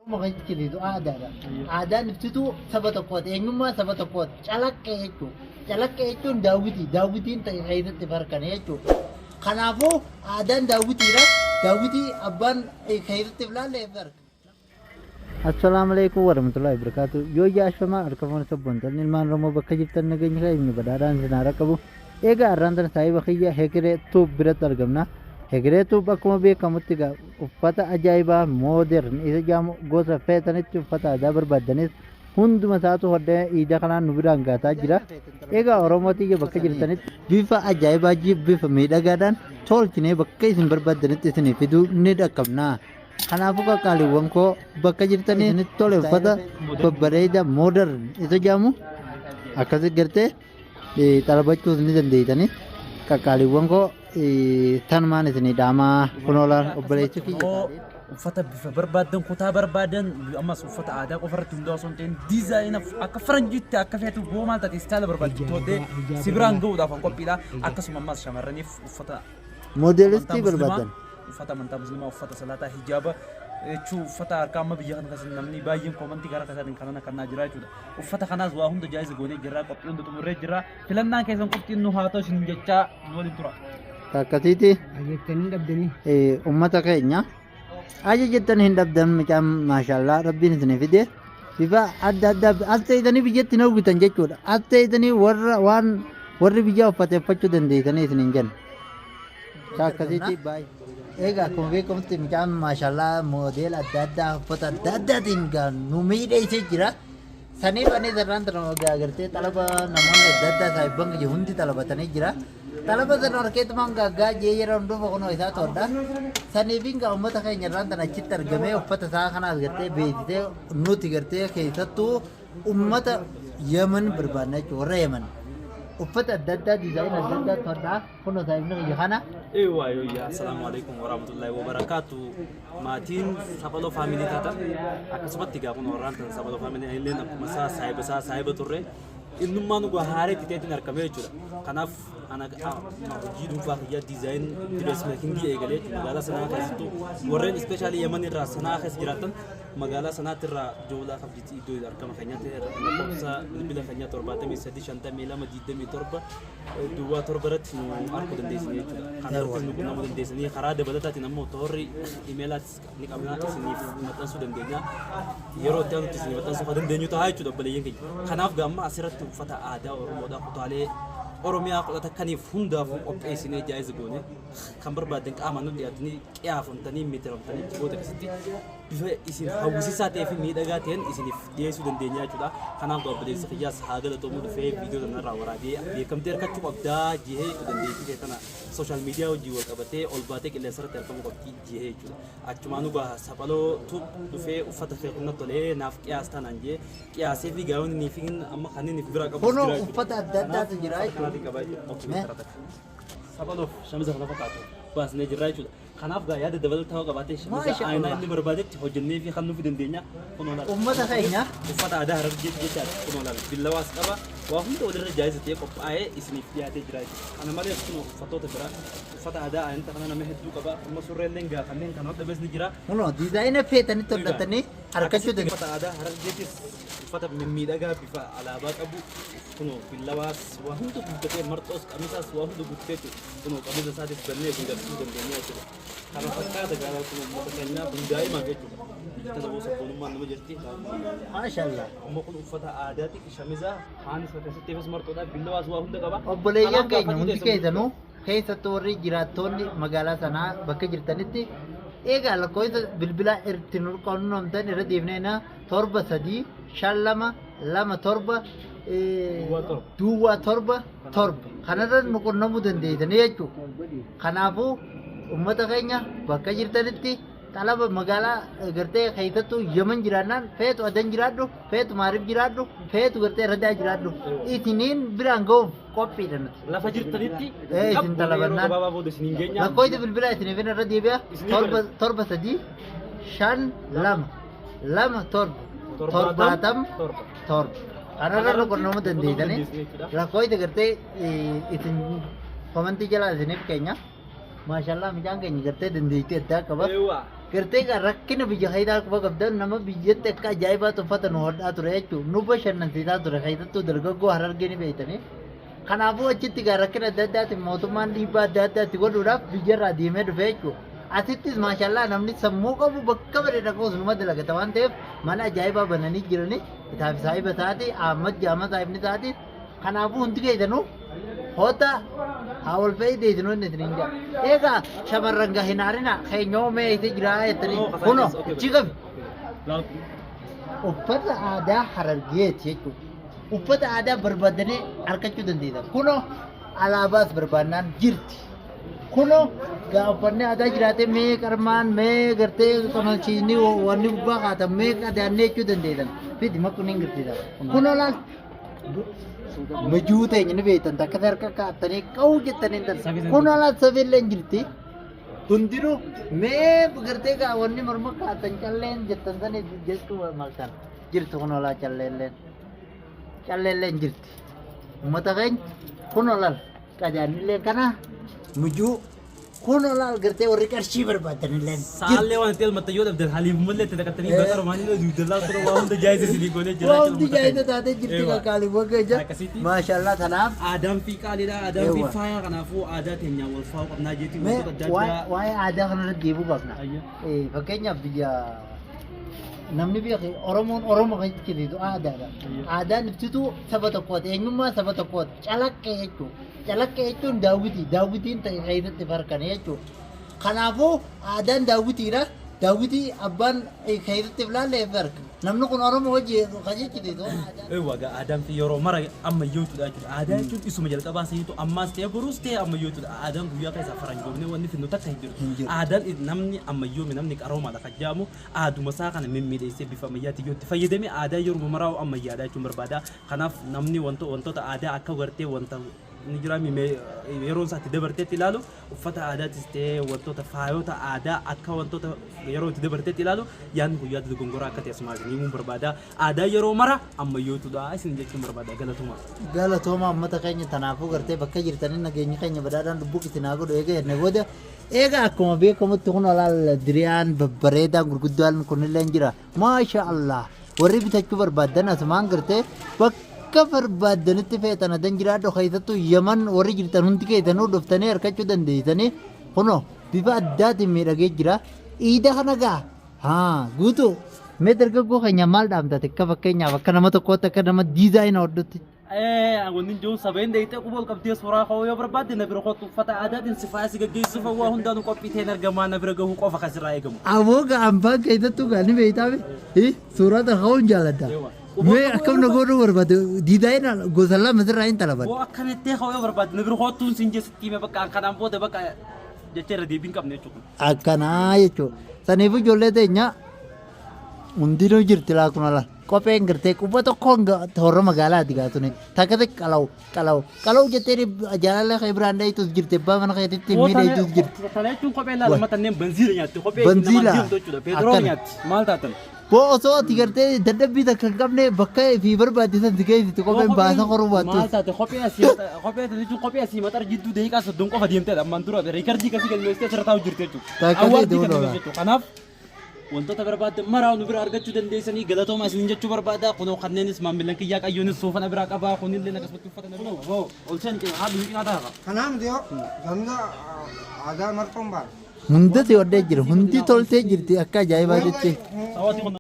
Mukanya itu adaadha. Aadaan ibsituu saba tokkooti. Eenyummaa saba tokkooti. Calaqqee jechuudha. Calaqqee jechuun daawwitiin ta'e keessatti farkane jechuudha. Kanaafuu aadaan daawwitiidha. Daawwitii abbaan keessatti filaalee farka. Assalamualaikum warahmatullahi wabarakatuh. Yoo jaashama harkafoon sabboontan ilmaan Oromoo bakka jirtan nageenya keenya badhaadhaan isin haa qabu. Egaa har'aan tana saahiba kiyya Hekiree Tuub biratti argamna. Hekiree Tuub akkuma beekamutti uffata ajaa'ibaa moodern isa jaamu gosa feetanitti uffata aadaa barbaadanis hunduma isaatu hodhee ija kanaan nu biraan gaataa jira. Egaa Oromootii bakka jirtanitti bifa ajaa'ibaa bifa miidhagaadhaan tolchinee bakka isin barbaadanitti isin fiduu ni dhaqqabna. Kanaafuu qaqqaaliiwwan koo bakka jirtanii isinitti tole uffata babbareeda moodern isa jaamu akkasi gartee xalabachuus ni dandeeysanii qaqqaaliiwwan koo tanumaan isinii dhaamaa kunoolaan obboleessi kiyya uffata bifa barbaadan kutaa barbaadan ammas uffata aadaa qofa irratti hundaa'u osoo hin ta'in diizaayina akka faranjiitti akka feetu boo maal taate istaayila barbaaddu toodee si biraan ga'uudhaaf qophiidha. Akkasuma ammas shamarraniif uffata moodelistii barbaadan uffata amantaa musliimaa uffata salaataa hijaaba jechuu uffata harkaa amma biyya kana keessatti namni baay'een koomantii gara kasaatiin kanana kannaa jira jechuudha. Uffata kanaas waa hunda jaa'iza goonee jirra qophii hunda xumurree jirra. Filannaan keessan qoftiin nu haa ta'u isin jechaa nu waliin tura. Akkasiiti Ajjettanii dhabdanii. ummata keenya ajajjettanii hin dhabdan mucaan maashaallah rabbiin isin fide bifa adda addaa as ta'itanii biyyatti na hawwitan jechuudha. As ta'itanii warri biyya uffateeffachuu dandeessanii isin hin jennu. Akkasiiti baay'ee. Egaa akkuma beekamutti mucaan maashaallah moodela adda addaa uffata adda addaatiin nu miidheessee jira. Saniif ani sarraan tana agartee talaba namoonni adda addaa saayibban kiyya hundi talabatanii jira. Talaba sana harkeetumaan gaggaa jee yeroo hundumaa kunoo isaa todha. Saniifin gaa uummata keenya irraan tana achitti argamee uffata isaa kanaas gartee beeksisee nuti gartee keessattuu uummata Yemen barbaadna jechuudha warra Yemen. Uffata adda addaa diizaayina adda addaa todha kunoo saayibni kiyya kana. Ewa yoya assalamualaikum warahmatullahi wabarakatuh. Maatiin Saphaloo faamilii taata akkasumatti gaafuma warraan tan Saphaloo faamilii illee akkuma saahiba turre innummaa nu haaree titeetiin argamee jechuudha. Kanaaf ana hojii dhuunfaa kiyyaa diizaayin dibeesmeekingii eegalee magaalaa sanaa keessattuu warreen ispeeshaalii Yemen irraa sanaa keessa jiraatan magaalaa sanaatti irraa joolaa qabditi iddoo argama keenyaatti lakkoofsa bilbila keenyaa 735227 duwwaa torba irratti nu arguu dandeessanii jechuudha. Kana irratti nu quunnamuu dandeessanii karaa dabalataatiin ammoo toorri imeelaatis ni qabnaa isiniif maxxansuu dandeenya. Yeroo itti aanutti isinii maxxansuu kan dandeenyu ta'a jechuudha obboleeyyan keenya. Kanaaf gaamma asirratti uffata aadaa Oromoodhaa kutaalee Oromiyaa qolata kaniif hundaafuu qopheessinee jaa'iza goone kan barbaadan qaamaan nu dhiyaatanii qiyaafamtanii miitiramtanii jiboota keessatti bifa isin hawwisiisaa ta'ee fi miidhagaa ta'een isiniif dhiyeessuu dandeenya jechuudha. Kanaaf obboleessa kiyyaas haa galatoomuu dhufee viidiyoo kanarraa waraabee beekamtee harkachuu qabdaa jihee dandeettii ta'e tana sooshaal miidiyaa hojii wal qabatee ol baatee qilleensa irratti argamuu qabdi jihee jechuudha. Achumaan dhugaa Saphaloo Tuub dhufee uffata fe'uun tolee naaf qiyaas taanaan jee qiyaasee fi gaa'onni nii fi amma kanneen bira qabu. Kunoo uffata adda addaatu jira jechuudha. Saphaloof shamiza kana fakkaatu baasnee jirra jechuudha. Kanaaf gaa yaada dabalataa qabaatee shamiza aanaa inni barbaadetti hojjennee fi kan nuuf dandeenya kunoo laala. Uummata keenya Uffata aadaa Harargee jechaadha kunoo laala. Billawaas qaba waa hunda walirra jaa'iza ta'ee qophaa'ee isiniif dhiyaatee jira jechuudha. Kana malees kunoo uffattoota biraa uffata aadaa aanaa kana nama hedduu qaba. Amma surreelleen gaa kanneen kan hodha beesni jira. kunoo diizaayina feetanitti hodhatanii harkachuu dandeessu. Uffata aadaa Harargeetis uffata mimmiidhagaa bifa alaabaa qabu kunoo billawaas waa hunda guddatee marxoos qamisaas waa hunda guddatee kunoo qamisa isaatis bannee guddachuu dandeenya jechuudha. Kana fakkaata gaara kunoo uummata keenyaa hundaa'ima jechuudha. Biyya tana boosa foonummaan nama jirti. Maashaallah. Amma kun uffata aadaati shamiza haanis keessattiifis marxoodha billawaas waa hunda qaba. Obboleeyyan keenya hundi keessanuu keessattuu warri jiraattoonni magaalaa sanaa bakka jirtanitti eegaa lakkoofsa bilbilaa itti nu quunnamtan irra deemneena 735227 duwwaa torba kanarra nu quunnamuu dandeessanii jechuudha. Kanaafuu uummata keenya bakka jirtanitti talaba magaalaa gartee keessattuu Yemen jiraannaan feetu adan jiraadhu feetu maariif jiraadhu feetu gartee radaa jiraadhu isiniin biraan ga'uuf qophiidha nuti. Lafa jirtanitti isin talabannaan gabaabaa booda isiniin geenya. lakkoofsa bilbilaa isiniif irra deebi'a 735227 kanarra nu quunnamuu dandeessanii lakkoofsa gartee isin komantii jalaa isiniif keenya maashaallah mucaan keenya gartee dandeettii addaa qaba. gartee gaa rakkina biyya kaydaa quba qabdan nama biyyatti akka ajaa'ibaatu uffata nu hodhaa ture jechuudha nu bashannansiisaa ture keessattuu dargaggoo harargee ni beeytanii kanaafuu achitti gaa rakkina adda addaatiin mootummaan dhiibbaa adda addaatti godhuudhaaf biyyarraa deemee dhufe jechuudha asittis maashallaa namni sammuu qabu bakka bareeda qabuus numa dalagata waan ta'eef mana ajaa'ibaa bananii jiranii kitaab saahiba isaati Ahmad Jaama saahibni isaati kanaafuu hundi keessanuu hoota haa wal fayyadamnu inni isin jaa eegaa shamarran gaa hin haarina keenyoo mee itti jiraa jettanii kuno chigabi uffata aadaa harargeeti jechuudha uffata aadaa barbaadanii argachuu dandeessan kuno alaabaas barbaannaan jirti kuno gaa uffannee aadaa jiraatee mee qarmaan mee gartee qamalchiisni wanni gubbaa kaatan mee qadaannee jechuu dandeessan fidi makkuun hin girtidha kuno laal majuu teenya ni beektan takka harka kaa'attanii qawuu jettanii darsa kun alaat sabeellee hin jirti hundinuu mee gartee gaa wanni morma kaa'atan calleen jettan sani jechuu maltan jirti kun olaa calleellee hin jirti uummata keenya kun olaal qajaanillee kana majuu kun olaal gartee warri qarshii barbaadanillee saalee waan ta'eef matayyoo dhabdan haliif mullee itti dhaqatanii bakka romaanii duudallaa tura waa hunda jaayisa isinii goonee jira waa hundi jaayisa taatee jirti kakaalii bakka ija maashallaa kanaaf aadaan fi qaaliidha aadaan fi faaya kanaafuu aadaa teenya wal faa'uu qabnaa jeetii wantoota adda addaa waa'ee aadaa kanarratti deebuu qabna fakkeenyaaf biyya namni biyya Oromoon Oromoo kan jedhitu aadaadha aadaan ibsituu saba tokkooti eenyummaa saba tokkooti calaqqee jechuun daawwitiin ta'e keessatti farkan jechuudha kanaafuu aadaan daawwitiidha daawwitii abbaan keessatti filaallee farka namni kun Oromoo hojii kan jedhitu waga aadaan fi yeroo mara ammayyootudha jechuudha aadaa jechuun isuma jalqabaa seetu ammaas ta'e boruus ta'e ammayyootudha aadaan guyyaa keessaa faranjoofne wanni finnu takka hin jiru aadaan namni ammayyoome namni qaroomaadha kan jedhamu aaduma isaa kana mimmiidheessee bifa ammayyaatti yoo itti fayyadame aadaa yeroo maraa'u ammayyaadha jechuun barbaada kanaaf namni wantoota aadaa akka gartee wanta ni jira yeroo isaatti dabarteetti ilaalu uffata aadaatis ta'ee wantoota faayota aadaa akka wantoota yeroo itti dabarteetti ilaalu yaan guyyaatti dogongoraa akka teessumaa himuun barbaada aadaa yeroo mara ammayyootudha isin jechuun barbaada galatooma uummata keenya tanaafuu gartee bakka jirtanii nageenyi keenya badhaadhaan lubbuu isinaa godhu eega akkuma beekamutti kun olaal diriyaan babbareedaan gurguddaan kunillee jira maasha Allah warri bitachuu barbaadan asumaan gartee bakka barbaadanitti feetan adan jiraadho keessattuu Yaman warri jirtan hundi keessanuu dhuftanii harkachuu dandeessanii kuno bifa addaatiin miidhagee jira iida kana gaa guutuu mee dargaggoo keenya maal dhaamtate akka fakkeenyaaf akka nama tokkootti akka nama diizaayina hodhutti wanni jiru sabeen deeytee qubol qabdee suuraa ka'uu yoo barbaadde na bira kootu uffata aadaatiin si faaya si gaggeessuuf waa hundaanu qophii ta'een argamaa na bira gahuu qofa kasirraa eegamu. Abooga ambaan keessattuu gaani beeytaame suuraa ka'uun jaaladha. Mee akkam na godhuu barbaade diizaayina gosa lama sirraa hin talaban. Boo akkamittee ka'uu yoo barbaadde na bira kootuun siin jeesitti hime bakka kanaan booda bakka jecha irra deebiin qabne jechuudha. Akkanaa jechuudha. Saniif ijoollee teenya hundinuu jirti laakuma laa. Kopheen gartee quba tokkoon toora magaalaati gaatuni takkate qalaw jettee jaalala kee biraan dhayitus jirti abbaa mana keetitti miidhayitus jirti. Kana jechuun kophee laala matanneen benziila nyaatti kophee nama diimtuu jechuudha peetiroo nyaatti maal taatan. Boo osoo ati gartee dadhabbii takka hin qabne bakka fi barbaachisan si geessiti kopheen baasa koruu baattus. Maal taate kophee jechuun kophee asii maxar jidduu deeqaa soddon qofa deemteedha ammaan dura riikardii kasii galmeessitee asirra taa'u jirti jechuudha. Awwaartii kan jechuudha kanaaf. wantoota barbaadde maraa nu bira argachuu dandeessanii galatooma isin jechuu barbaada kunoo kanneenis maamillan kiyyaa qayyoonis soofana biraa qabaa kunillee akkasumatti uffatan kunoo boo olchan haadhu hiiqinaa ta'a kanaaf dhiyoo ganda aadaa marxoon baala hundi si oddee jira hundi toltee jirti akka ajaa'ibaa jettee